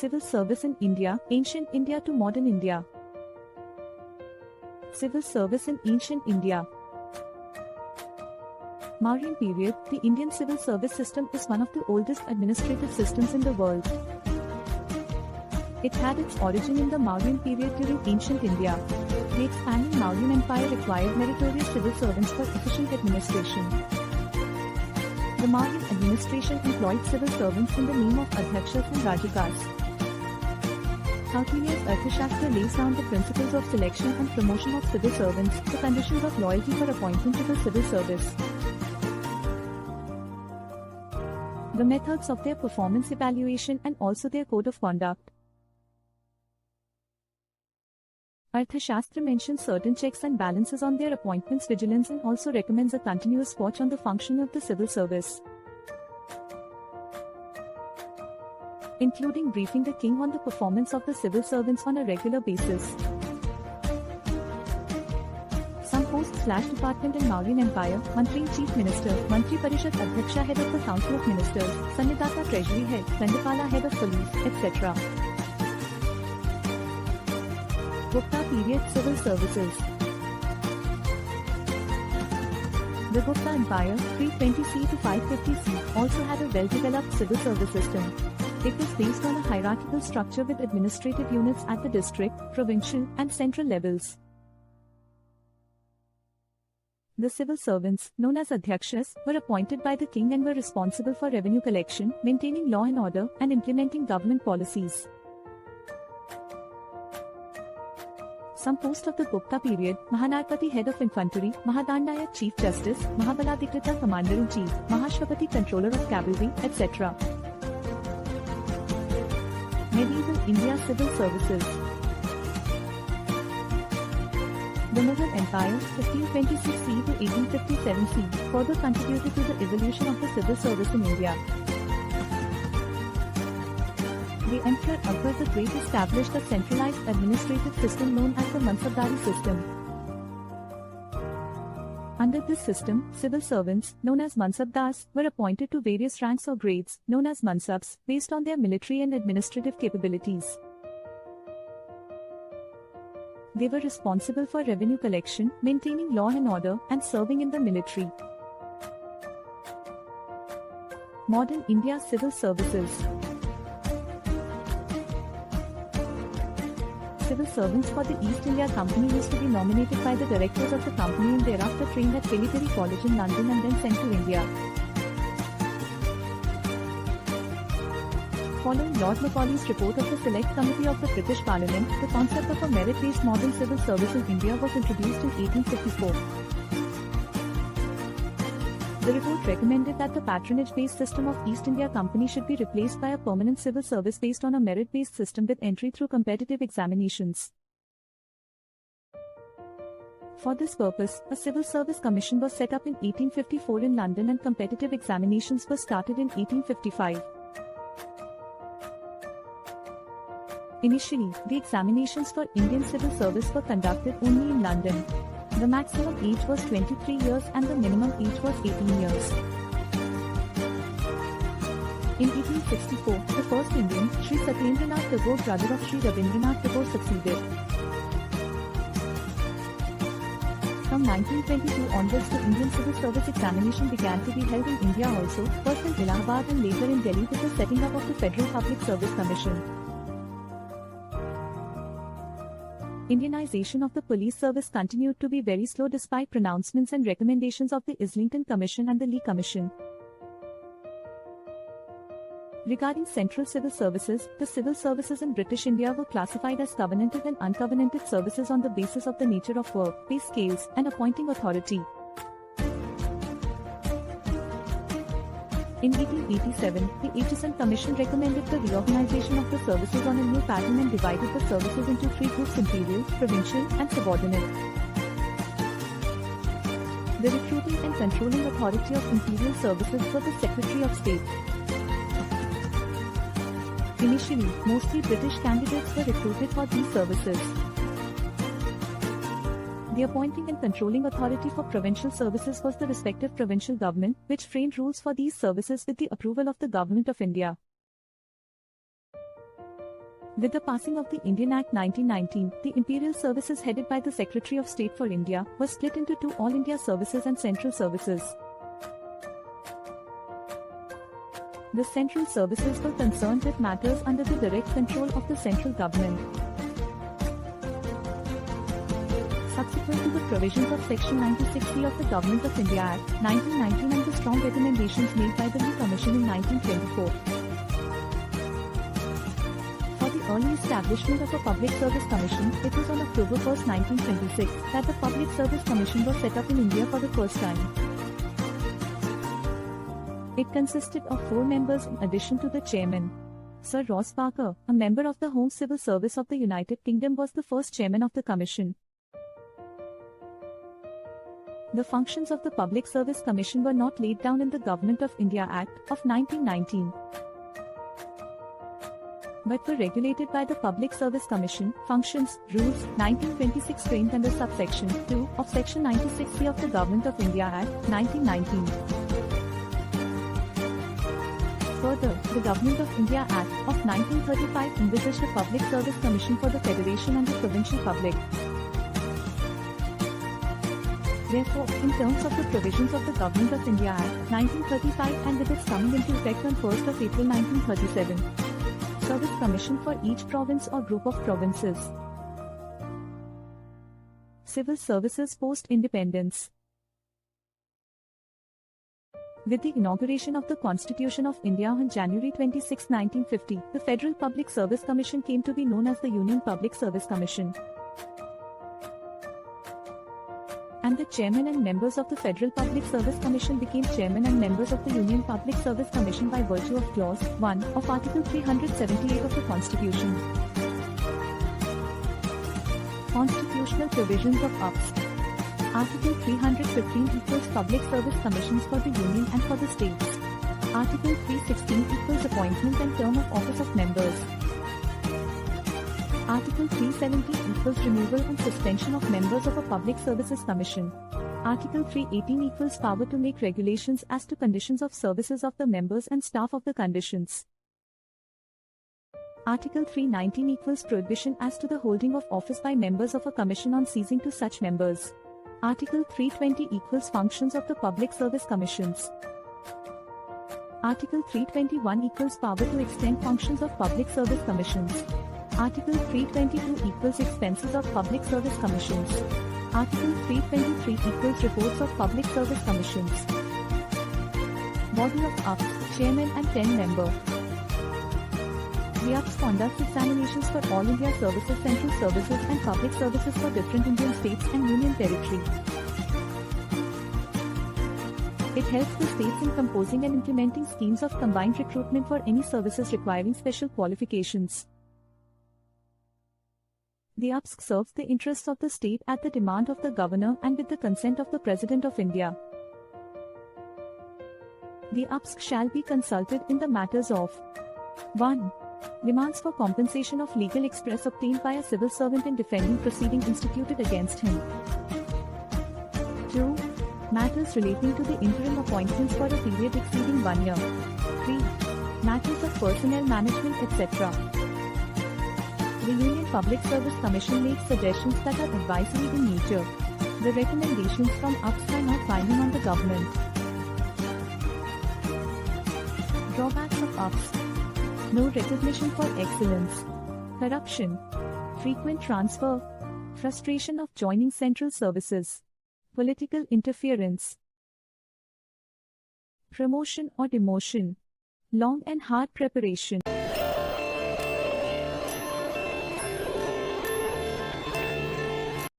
Civil service in India, ancient India to modern India. Civil service in ancient India. Mauryan period, the Indian civil service system is one of the oldest administrative systems in the world. It had its origin in the Mauryan period during ancient India. The expanding Mauryan Empire required meritorious civil servants for efficient administration. The Mauryan administration employed civil servants in the name of Adhyakshas and Rajakas. Kautilya's Arthashastra lays down the principles of selection and promotion of civil servants, the conditions of loyalty for appointment to the civil service, the methods of their performance evaluation and also their code of conduct. Arthashastra mentions certain checks and balances on their appointments, vigilance, and also recommends a continuous watch on the function of the civil service, including briefing the king on the performance of the civil servants on a regular basis. Some posts/department in Mauryan Empire: Mantri Chief Minister, Mantri Parishad Adhyaksha Head of the Council of Ministers, Sannidata Treasury Head, Dandapala Head of Police, etc. Gupta period civil services. The Gupta Empire, 320 C to 550 C, also had a well-developed civil service system. It was based on a hierarchical structure with administrative units at the district, provincial, and central levels. The civil servants, known as Adhyakshas, were appointed by the king and were responsible for revenue collection, maintaining law and order, and implementing government policies. Some post of the Gupta period: Mahanarpati Head of Infantry, Mahadandayak Chief Justice, Mahabaladikrita Commander-in-Chief, Mahashwapati Controller of Cavalry, etc. Medieval India Civil Services. The Mughal Empire, 1526 C to 1857 C, further contributed to the evolution of the civil service in India. The Emperor Akbar the Great established a centralized administrative system known as the Mansabdari system. Under this system, civil servants, known as Mansabdars, were appointed to various ranks or grades, known as Mansabs, based on their military and administrative capabilities. They were responsible for revenue collection, maintaining law and order, and serving in the military. Modern India Civil Services. Civil servants for the East India Company used to be nominated by the directors of the company and thereafter trained at Pilipuri College in London and then sent to India. Following Lord Macaulay's report of the Select Committee of the British Parliament, the concept of a merit-based modern civil service in India was introduced in 1854. The report recommended that the patronage-based system of East India Company should be replaced by a permanent civil service based on a merit-based system with entry through competitive examinations. For this purpose, a civil service commission was set up in 1854 in London and competitive examinations were started in 1855. Initially, the examinations for Indian civil service were conducted only in London. The maximum age was 23 years and the minimum age was 18 years. In 1864, the first Indian, Sri Satyendranath Tagore, brother of Sri Rabindranath Tagore, succeeded. From 1922 onwards, the Indian civil service examination began to be held in India also, first in Allahabad and later in Delhi with the setting up of the Federal Public Service Commission. Indianization of the police service continued to be very slow despite pronouncements and recommendations of the Islington Commission and the Lee Commission. Regarding central civil services, the civil services in British India were classified as covenanted and uncovenanted services on the basis of the nature of work, pay scales, and appointing authority. In 1887, the Aitchison Commission recommended the reorganization of the services on a new pattern and divided the services into three groups: imperial, provincial, and subordinate. The recruiting and controlling authority of imperial services was the Secretary of State. Initially, mostly British candidates were recruited for these services. The appointing and controlling authority for provincial services was the respective provincial government, which framed rules for these services with the approval of the Government of India. With the passing of the Indian Act 1919, the Imperial Services headed by the Secretary of State for India was split into two All India Services and Central Services. The Central Services were concerned with matters under the direct control of the central government. Subsequent to the provisions of Section 96C of the Government of India Act, 1919 and the strong recommendations made by the new Commission in 1924. For the early establishment of a Public Service Commission, it was on October 1, 1926, that the Public Service Commission was set up in India for the first time. It consisted of 4 members in addition to the chairman. Sir Ross Parker, a member of the Home Civil Service of the United Kingdom, was the first chairman of the commission. The functions of the Public Service Commission were not laid down in the Government of India Act of 1919, but were regulated by the Public Service Commission. Functions, Rules, 1926 framed under subsection 2 of Section 96C of the Government of India Act, 1919. Further, the Government of India Act of 1935 envisaged a Public Service Commission for the Federation and the provincial public. Therefore, in terms of the provisions of the Government of India Act, 1935 and with its coming into effect on 1st of April 1937, Service Commission for each province or group of provinces. Civil Services post-independence. With the inauguration of the Constitution of India on January 26, 1950, the Federal Public Service Commission came to be known as the Union Public Service Commission. And the chairman and members of the Federal Public Service Commission became chairman and members of the Union Public Service Commission by virtue of Clause 1 of Article 378 of the Constitution. Constitutional provisions of UPS. Article 315 equals Public Service Commissions for the Union and for the states. Article 316 equals appointment and term of office of members. Article 370 equals removal and suspension of members of a Public Services Commission. Article 318 equals power to make regulations as to conditions of services of the members and staff of the conditions. Article 319 equals prohibition as to the holding of office by members of a commission on ceasing to such members. Article 320 equals functions of the Public Service Commissions. Article 321 equals power to extend functions of Public Service Commissions. Article 322 equals expenses of Public Service Commissions. Article 323 equals reports of Public Service Commissions. Body of UPS, Chairman and 10 member. The UPS conducts examinations for all India Services, Central Services and Public Services for different Indian states and Union Territory. It helps the states in composing and implementing schemes of combined recruitment for any services requiring special qualifications. The UPSC serves the interests of the state at the demand of the governor and with the consent of the President of India. The UPSC shall be consulted in the matters of 1. Demands for compensation of legal express obtained by a civil servant in defending proceeding instituted against him. 2. Matters relating to the interim appointments for a period exceeding 1 year. 3. Matters of personnel management, etc. The Union Public Service Commission makes suggestions that are advisory in nature. The recommendations from UPSC are not binding on the government. Drawbacks of UPSC: no recognition for excellence, corruption, frequent transfer, frustration of joining central services, political interference, promotion or demotion, long and hard preparation.